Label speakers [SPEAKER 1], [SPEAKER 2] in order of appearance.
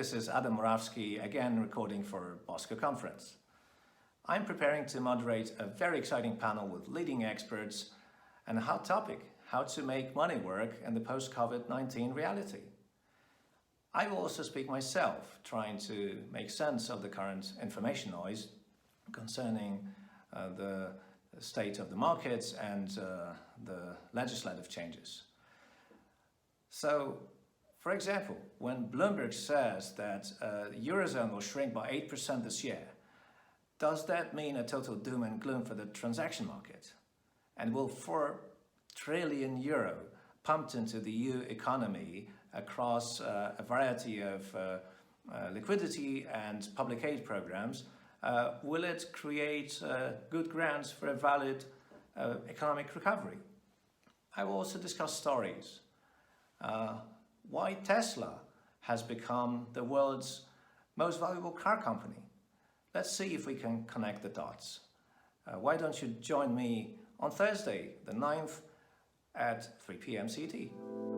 [SPEAKER 1] this is Adam Morawski, again recording for Bosco Conference. I'm preparing to moderate a very exciting panel with leading experts and a hot topic, how to make money work in the post-COVID-19 reality. I will also speak myself, trying to make sense of the current information noise concerning the state of the markets and the legislative changes. So, for example, when Bloomberg says that the Eurozone will shrink by 8% this year, does that mean a total doom and gloom for the transaction market? And will 4 trillion euro pumped into the EU economy across a variety of liquidity and public aid programs, will it create good grounds for a valid economic recovery? I will also discuss stories. Why Tesla has become the world's most valuable car company. Let's see if we can connect the dots. Why don't you join me on Thursday, the 9th at 3 p.m. CT.